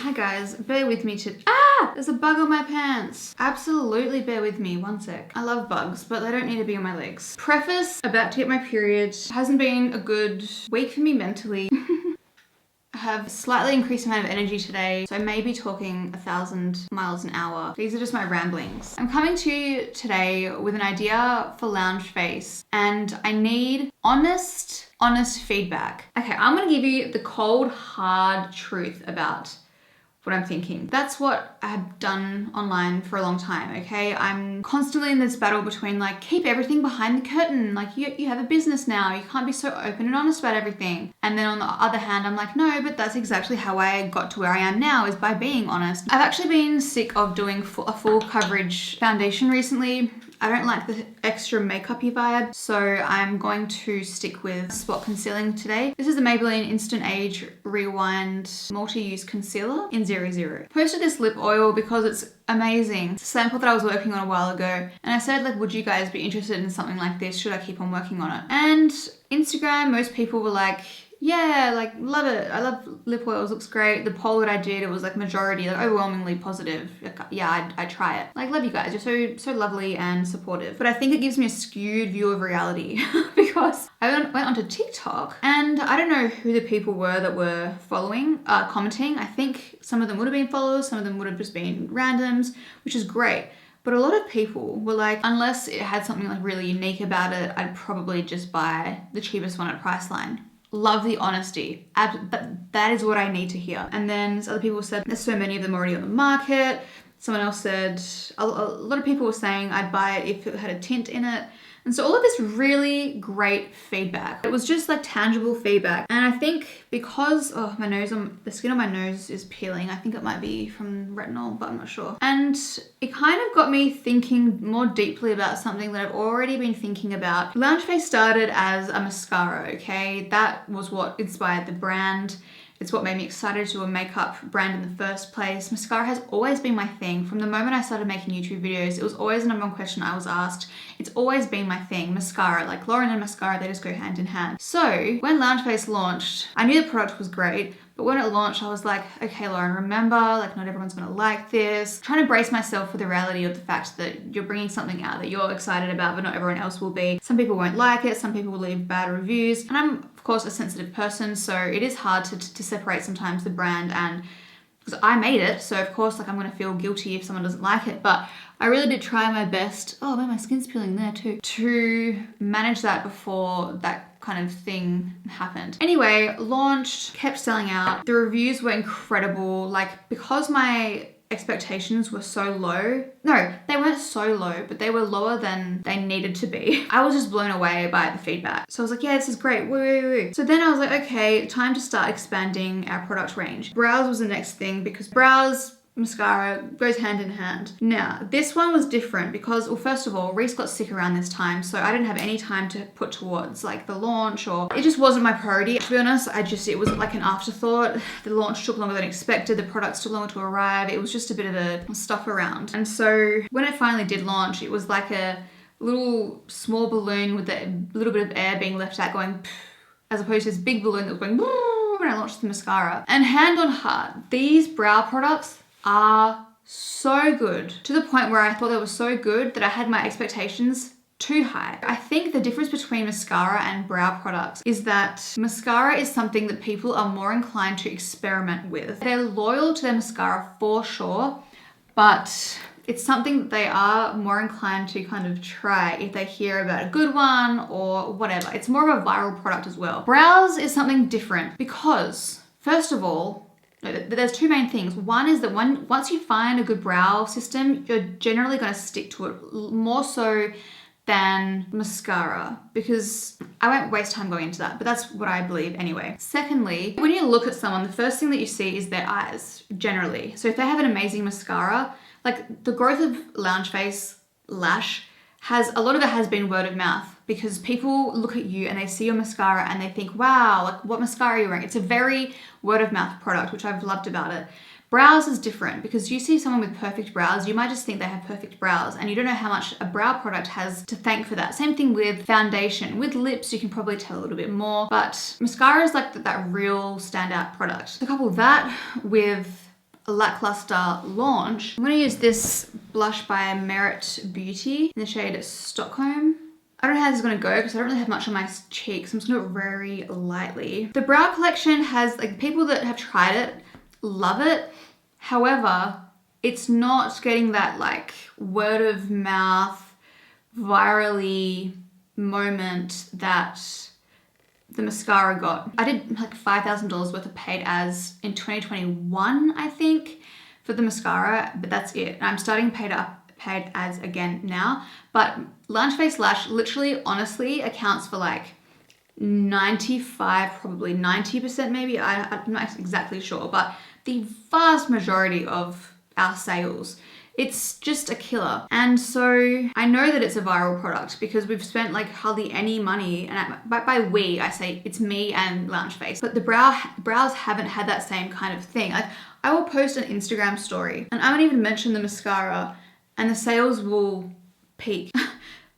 Hi guys, bear with me there's a bug on my pants. Absolutely bear with me, one sec. I love bugs, but they don't need to be on my legs. Preface, about to get my period. Hasn't been a good week for me mentally. I have a slightly increased amount of energy today, so I may be talking 1,000 miles an hour. These are just my ramblings. I'm coming to you today with an idea for Loungeface, and I need honest feedback. Okay, I'm gonna give you the cold, hard truth about what I'm thinking. That's what I've done online for a long time, okay? I'm constantly in this battle between like, keep everything behind the curtain. Like you have a business now, you can't be so open and honest about everything. And then on the other hand, I'm like, no, but that's exactly how I got to where I am now, is by being honest. I've actually been sick of doing a full coverage foundation recently. I don't like the extra makeup-y vibe, so I'm going to stick with spot concealing today. This is the Maybelline Instant Age Rewind Multi-Use Concealer in 00. Posted this lip oil because it's amazing. It's a sample that I was working on a while ago, and I said, like, would you guys be interested in something like this? Should I keep on working on it? And Instagram, most people were like, yeah, like, love it. I love lip oils, looks great. The poll that I did, it was like majority, like overwhelmingly positive. Like, yeah, I'd try it. Like, love you guys. You're so lovely and supportive. But I think it gives me a skewed view of reality because I went onto TikTok and I don't know who the people were that were following, commenting. I think some of them would have been followers, some of them would have just been randoms, which is great. But a lot of people were like, unless it had something like really unique about it, I'd probably just buy the cheapest one at Priceline. Love the honesty. That is what I need to hear. And then other people said there's so many of them already on the market. Someone else said, a lot of people were saying I'd buy it if it had a tint in it. And so all of this really great feedback. It was just like tangible feedback. And I think because, the skin on my nose is peeling. I think it might be from retinol, but I'm not sure. And it kind of got me thinking more deeply about something that I've already been thinking about. Loungeface started as a mascara, okay? That was what inspired the brand. It's what made me excited to do a makeup brand in the first place. Mascara has always been my thing. From the moment I started making YouTube videos, it was always the number one question I was asked. It's always been my thing. Mascara, like Lauren and mascara, they just go hand in hand. So when Loungeface launched, I knew the product was great, but when it launched, I was like, okay, Lauren, remember, like not everyone's gonna like this. Trying to brace myself for the reality of the fact that you're bringing something out that you're excited about, but not everyone else will be. Some people won't like it, some people will leave bad reviews. And I'm, of course, a sensitive person, so it is hard to separate sometimes the brand and, because I made it, so of course, like I'm gonna feel guilty if someone doesn't like it, but I really did try my best. Oh man, my skin's peeling there too. To manage that before that kind of thing happened. Anyway, launched, kept selling out. The reviews were incredible. Like, because my expectations were so low. No, they weren't so low, but they were lower than they needed to be. I was just blown away by the feedback. So I was like, yeah, this is great. Woo. So then I was like, okay, time to start expanding our product range. Brows was the next thing because brows, mascara goes hand in hand. Now, this one was different because, well, first of all, Reese got sick around this time, so I didn't have any time to put towards like the launch, or it just wasn't my priority. To be honest, it was like an afterthought. The launch took longer than expected. The products took longer to arrive. It was just a bit of a stuff around. And so when it finally did launch, it was like a little small balloon with a little bit of air being left out going, as opposed to this big balloon that was going when I launched the mascara. And hand on heart, these brow products are so good, to the point where I thought they were so good that I had my expectations too high. I think the difference between mascara and brow products is that mascara is something that people are more inclined to experiment with. They're loyal to their mascara for sure, but it's something that they are more inclined to kind of try if they hear about a good one or whatever. It's more of a viral product as well. Brows is something different because, first of all, there's two main things. One is that once you find a good brow system, you're generally going to stick to it more so than mascara, because I won't waste time going into that, but that's what I believe anyway. Secondly, when you look at someone, the first thing that you see is their eyes, generally. So if they have an amazing mascara, like the growth of Loungeface lash, a lot of it has been word of mouth, because people look at you and they see your mascara and they think, wow, like what mascara are you wearing? It's a very word of mouth product, which I've loved about it. Brows is different because you see someone with perfect brows, you might just think they have perfect brows and you don't know how much a brow product has to thank for that. Same thing with foundation. With lips, you can probably tell a little bit more, but mascara is like that real standout product. So couple that with a lackluster launch, I'm going to use this blush by Merit Beauty in the shade Stockholm. I don't know how this is going to go because I don't really have much on my cheeks. I'm just going to do it very lightly. The brow collection has, like, people that have tried it love it. However, it's not getting that like word of mouth, virally moment that the mascara got. I did like $5,000 worth of paid ads in 2021, I think, for the mascara, but that's it. And I'm starting paid ads again now. But Loungeface Lash literally, honestly, accounts for like 95, probably 90% maybe. I'm not exactly sure, but the vast majority of our sales. It's just a killer. And so I know that it's a viral product because we've spent like hardly any money, and by we, I say it's me and Loungeface, but the brows haven't had that same kind of thing. Like, I will post an Instagram story and I won't even mention the mascara and the sales will peak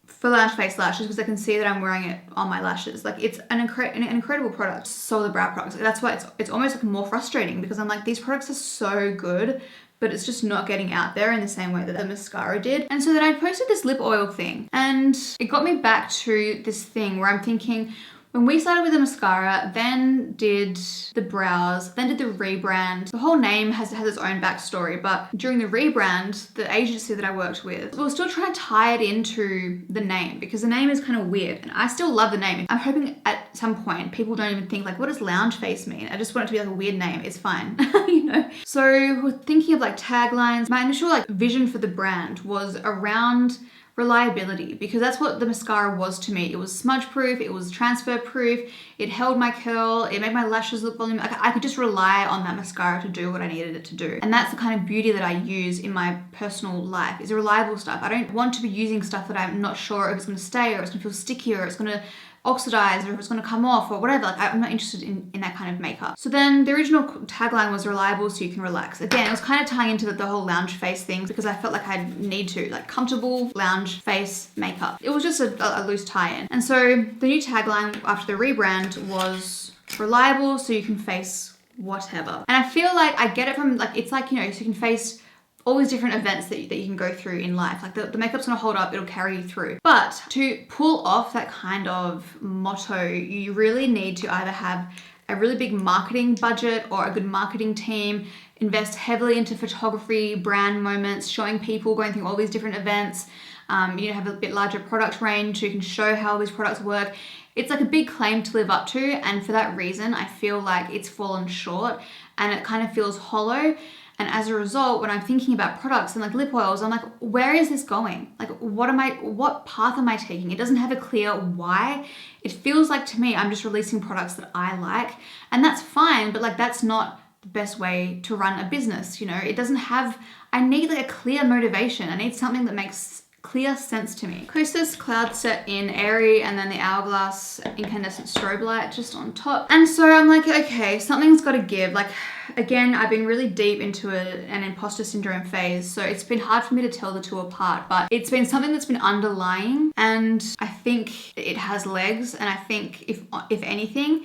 for Loungeface lashes because I can see that I'm wearing it on my lashes. Like, it's an incredible product. So the brow products, that's why it's almost like more frustrating because I'm like, these products are so good, but it's just not getting out there in the same way that the mascara did. And so then I posted this lip oil thing and it got me back to this thing where I'm thinking, when we started with the mascara, then did the brows, then did the rebrand. The whole name has its own backstory, but during the rebrand, the agency that I worked with, we were still trying to tie it into the name because the name is kind of weird and I still love the name. I'm hoping at some point people don't even think like, what does Loungeface mean? I just want it to be like a weird name. It's fine, you know? So we're thinking of like taglines. My initial like vision for the brand was around reliability, because that's what the mascara was to me. It was smudge proof, it was transfer proof, it held my curl, it made my lashes look voluminous. I could just rely on that mascara to do what I needed it to do. And that's the kind of beauty that I use in my personal life, is reliable stuff. I don't want to be using stuff that I'm not sure if it's going to stay, or it's going to feel sticky, or it's going to oxidize, or if it's going to come off or whatever. Like, I'm not interested in that kind of makeup. So then the original tagline was reliable so you can relax. Again, it was kind of tying into the whole Loungeface thing because I felt like I need to, like, comfortable lounge face makeup. It was just a loose tie-in. And so the new tagline after the rebrand was reliable so you can face whatever. And I feel like I get it from, like, it's like, you know, so you can face all these different events that you can go through in life. Like, the makeup's gonna hold up, it'll carry you through. But to pull off that kind of motto, you really need to either have a really big marketing budget or a good marketing team, invest heavily into photography, brand moments, showing people, going through all these different events. You need to have a bit larger product range so you can show how all these products work. It's like a big claim to live up to, and for that reason, I feel like it's fallen short and it kind of feels hollow. And as a result, when I'm thinking about products and like lip oils, I'm like, where is this going? Like, what path am I taking? It doesn't have a clear why. It feels like, to me, I'm just releasing products that I like, and that's fine, but like, that's not the best way to run a business. You know, it doesn't have, I need like a clear motivation. I need something that makes clear sense to me. Kosas Cloud Set in Airy, and then the Hourglass Incandescent Strobe Light just on top. And so I'm like, okay, something's got to give. Like, again, I've been really deep into an imposter syndrome phase, so it's been hard for me to tell the two apart, but it's been something that's been underlying, and I think it has legs. And I think if anything,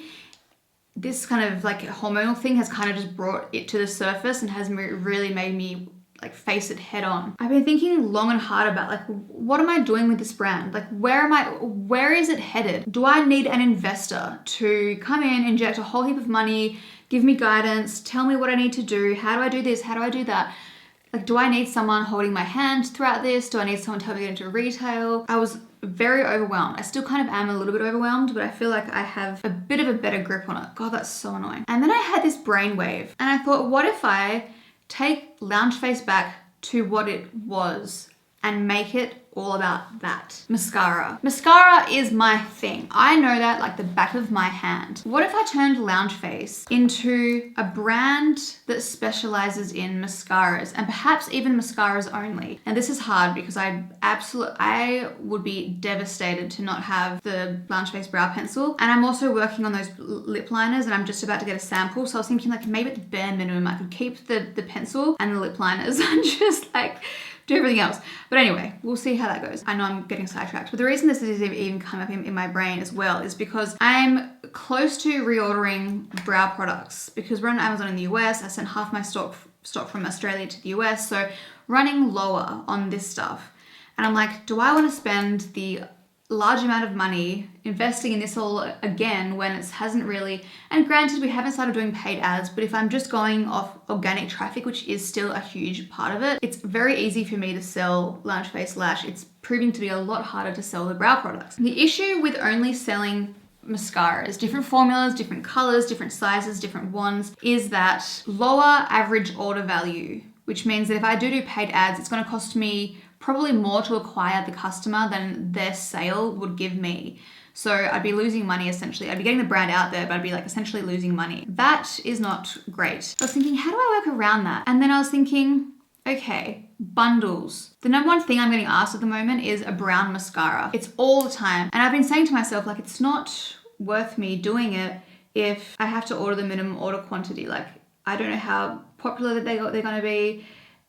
this kind of like hormonal thing has kind of just brought it to the surface and has really made me like face it head on. I've been thinking long and hard about like, what am I doing with this brand? Like, where is it headed? Do I need an investor to come in, inject a whole heap of money, give me guidance, tell me what I need to do? How do I do this? How do I do that? Like, do I need someone holding my hand throughout this? Do I need someone to help me get into retail? I was very overwhelmed. I still kind of am a little bit overwhelmed, but I feel like I have a bit of a better grip on it. God, that's so annoying. And then I had this brainwave and I thought, what if I take Loungeface back to what it was and make it all about that. Mascara. Mascara is my thing. I know that like the back of my hand. What if I turned Loungeface into a brand that specializes in mascaras, and perhaps even mascaras only? And this is hard because I would be devastated to not have the Loungeface brow pencil. And I'm also working on those lip liners, and I'm just about to get a sample. So I was thinking like, maybe at the bare minimum I could keep the pencil and the lip liners and just like do everything else. But anyway, we'll see how that goes. I know I'm getting sidetracked, but the reason this is even coming up in my brain as well is because I'm close to reordering brow products, because we're on Amazon in the US. I sent half my stock stock from Australia to the US. So running lower on this stuff. And I'm like, do I want to spend the large amount of money investing in this all again when it hasn't really, and granted we haven't started doing paid ads, but if I'm just going off organic traffic, which is still a huge part of it, it's very easy for me to sell Loungeface Lash. It's proving to be a lot harder to sell the brow products. The issue with only selling mascaras, different formulas, different colors, different sizes, different wands, is that lower average order value, which means that if I do paid ads, it's going to cost me probably more to acquire the customer than their sale would give me. So I'd be losing money essentially. I'd be getting the brand out there, but I'd be like essentially losing money. That is not great. I was thinking, how do I work around that? And then I was thinking, okay, bundles. The number one thing I'm getting asked at the moment is a brown mascara. It's all the time. And I've been saying to myself, like, it's not worth me doing it if I have to order the minimum order quantity. Like, I don't know how popular they're going to be,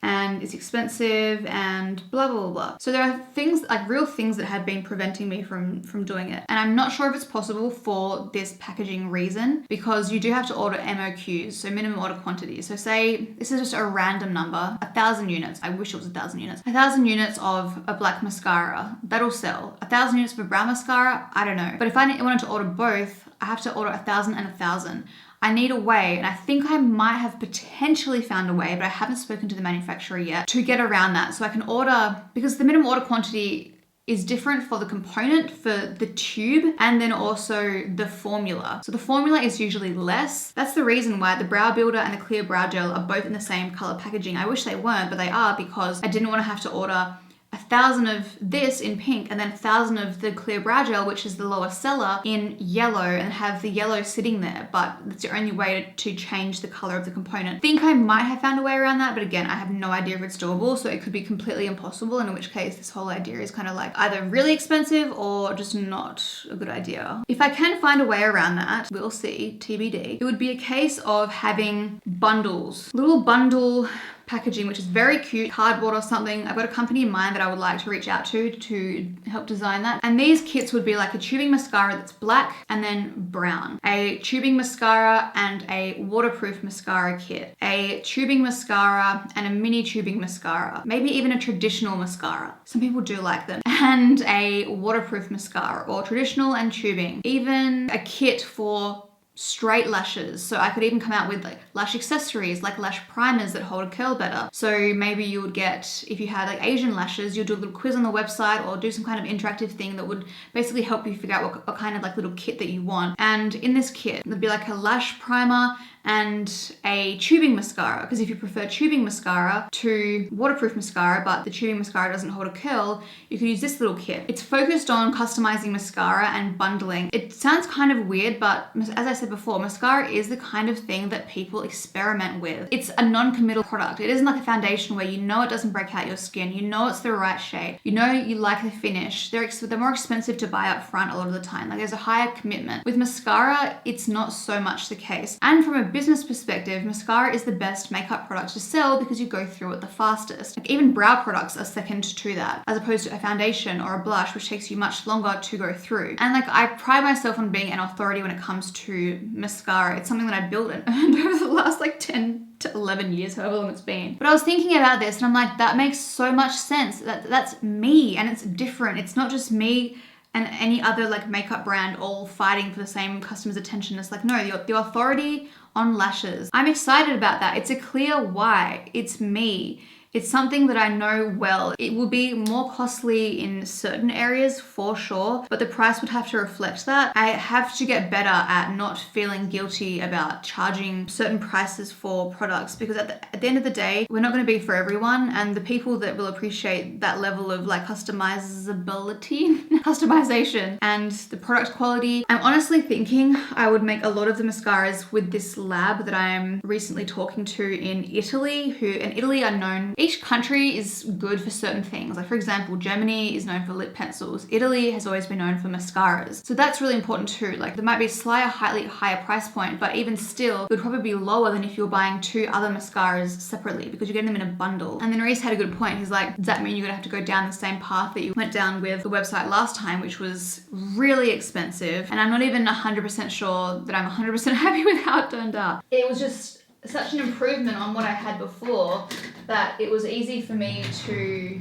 and it's expensive and blah, blah, blah. So there are things, like real things that have been preventing me from doing it. And I'm not sure if it's possible for this packaging reason, because you do have to order MOQs, so minimum order quantities. So say, this is just a random number, 1,000 units. I wish it was 1,000 units. 1,000 units of a black mascara, that'll sell. 1,000 units of a brown mascara, I don't know. But if I wanted to order both, I have to order 1,000 and 1,000. I need a way, and I think I might have potentially found a way, but I haven't spoken to the manufacturer yet, to get around that. So I can order, because the minimum order quantity is different for the component, for the tube, and then also the formula. So the formula is usually less. That's the reason why the brow builder and the clear brow gel are both in the same color packaging. I wish they weren't, but they are, because I didn't want to have to order 1,000 of this in pink and then 1,000 of the clear brow gel, which is the lower seller, in yellow, and have the yellow sitting there. But that's the only way to change the color of the component. I think I might have found a way around that, but again, I have no idea if it's doable, so it could be completely impossible, in which case this whole idea is kind of like either really expensive or just not a good idea. If I can find a way around that, we'll see, TBD. It would be a case of having bundles, little bundle packaging, which is very cute, cardboard or something. I've got a company in mind that I would like to reach out to help design that. And these kits would be like a tubing mascara that's black and then brown, a tubing mascara and a waterproof mascara kit, a tubing mascara and a mini tubing mascara, maybe even a traditional mascara. Some people do like them. And a waterproof mascara, or traditional and tubing. Even a kit for straight lashes. So I could even come out with like lash accessories, like lash primers that hold a curl better. So maybe you would get, if you had like Asian lashes, you'd do a little quiz on the website or do some kind of interactive thing that would basically help you figure out what kind of like little kit that you want. And in this kit, there'd be like a lash primer and a tubing mascara, because if you prefer tubing mascara to waterproof mascara, but the tubing mascara doesn't hold a curl, you can use this little kit. It's focused on customizing mascara and bundling. It sounds kind of weird, but as I said before, mascara is the kind of thing that people experiment with. It's a non-committal product. It isn't like a foundation where you know it doesn't break out your skin, you know it's the right shade, you know you like the finish. They're more expensive to buy up front a lot of the time. Like, there's a higher commitment. With mascara, it's not so much the case. And from a business perspective, mascara is the best makeup product to sell because you go through it the fastest. Like, even brow products are second to that, as opposed to a foundation or a blush, which takes you much longer to go through. And like, I pride myself on being an authority when it comes to mascara. It's something that I built and earned over the last like 10 to 11 years, however long it's been. But I was thinking about this and I'm like, that makes so much sense. That's me, and it's different. It's not just me and any other like makeup brand all fighting for the same customer's attention. It's like, no, the authority on lashes. I'm excited about that. It's a clear why. It's me. It's something that I know well. It will be more costly in certain areas for sure, but the price would have to reflect that. I have to get better at not feeling guilty about charging certain prices for products, because at the end of the day, we're not going to be for everyone, and the people that will appreciate that level of like customizability, customization, and the product quality. I'm honestly thinking I would make a lot of the mascaras with this lab that I'm recently talking to in Italy, who in Italy are known, each country is good for certain things. Like, for example, Germany is known for lip pencils. Italy has always been known for mascaras. So that's really important too. Like, there might be a slightly higher price point, but even still, it would probably be lower than if you're buying two other mascaras separately, because you're getting them in a bundle. And then Reese had a good point. He's like, does that mean you're gonna have to go down the same path that you went down with the website last time, which was really expensive? And I'm not even 100% sure that I'm 100% happy with how it turned out. It was just such an improvement on what I had before that it was easy for me to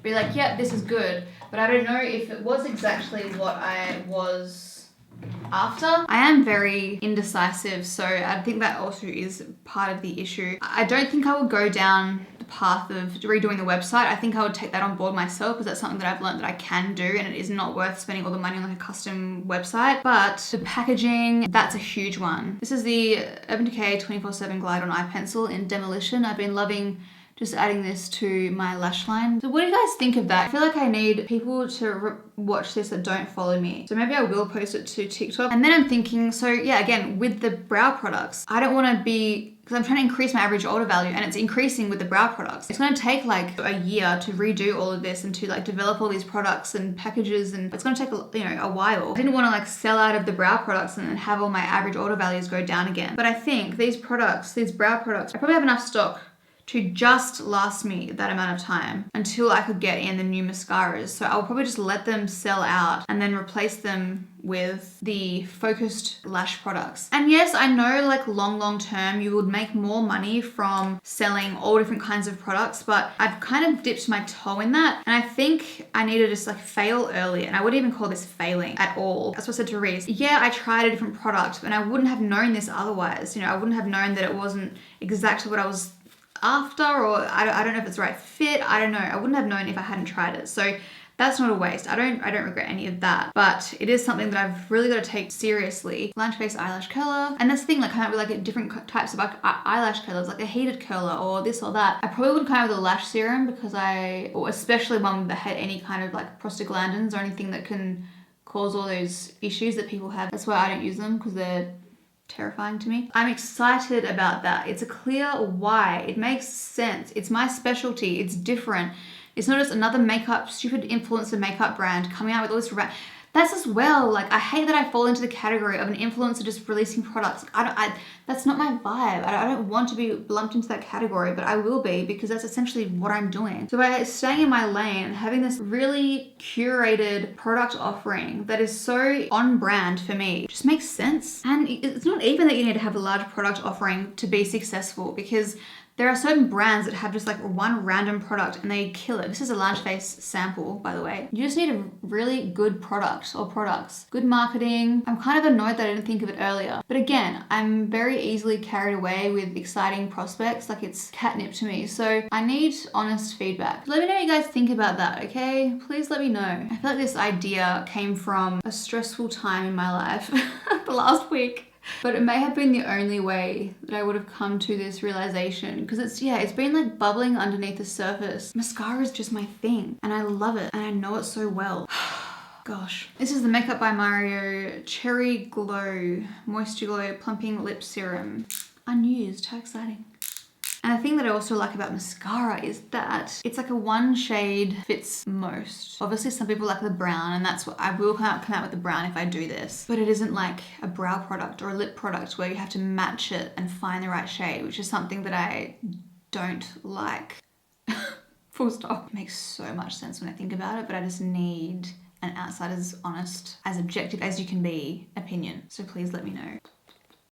be like, yeah, this is good. But I don't know if it was exactly what I was after. I am very indecisive, so I think that also is part of the issue. I don't think I would go down the path of redoing the website. I think I would take that on board myself because that's something that I've learned that I can do, and it is not worth spending all the money on like a custom website. But the packaging, that's a huge one. This is the Urban Decay 24/7 Glide on Eye Pencil in Demolition. I've been loving just adding this to my lash line. So what do you guys think of that? I feel like I need people to watch this that don't follow me. So maybe I will post it to TikTok. And then I'm thinking, so yeah, again, with the brow products, I don't want to be, because I'm trying to increase my average order value and it's increasing with the brow products. It's going to take like a year to redo all of this and to like develop all these products and packages, and it's going to take a while. I didn't want to like sell out of the brow products and then have all my average order values go down again. But I think these products, these brow products, I probably have enough stock to just last me that amount of time until I could get in the new mascaras. So I'll probably just let them sell out and then replace them with the focused lash products. And yes, I know like long term you would make more money from selling all different kinds of products, but I've kind of dipped my toe in that. And I think I need to just like fail early. And I wouldn't even call this failing at all. That's what I said to Reese. Yeah, I tried a different product and I wouldn't have known this otherwise. I wouldn't have known that it wasn't exactly what I was after, or I don't know if it's the right fit. I don't know. I wouldn't have known if I hadn't tried it. So that's not a waste. I don't regret any of that, but it is something that I've really got to take seriously. Loungeface eyelash curler. And that's the thing, like come out with like different types of eyelash curlers, like a heated curler or this or that. I probably wouldn't come out with a lash serum because or especially one that had any kind of like prostaglandins or anything that can cause all those issues that people have. That's why I don't use them, because they're terrifying to me. I'm excited about that. It's a clear why. It makes sense. It's my specialty. It's different. It's not just another stupid influencer makeup brand coming out with all this. That's as well. Like, I hate that I fall into the category of an influencer just releasing products. That's not my vibe. I don't want to be lumped into that category, but I will be, because that's essentially what I'm doing. So by staying in my lane and having this really curated product offering that is so on brand for me, just makes sense. And it's not even that you need to have a large product offering to be successful, because there are certain brands that have just like one random product and they kill it. This is a Loungeface sample, by the way. You just need a really good product or products. Good marketing. I'm kind of annoyed that I didn't think of it earlier. But again, I'm very easily carried away with exciting prospects. Like, it's catnip to me. So I need honest feedback. Let me know what you guys think about that, okay? Please let me know. I feel like this idea came from a stressful time in my life the last week. But it may have been the only way that I would have come to this realization, because it's been like bubbling underneath the surface. Mascara is just my thing and I love it and I know it so well. Gosh. This is the Makeup by Mario Cherry Glow Moisture Glow Plumping Lip Serum. Unused, how exciting. And the thing that I also like about mascara is that it's like a one shade fits most. Obviously some people like the brown, and that's what I will come out with the brown if I do this. But it isn't like a brow product or a lip product where you have to match it and find the right shade, which is something that I don't like. Full stop. It makes so much sense when I think about it, but I just need an outsider's honest, as objective as you can be, opinion. So please let me know.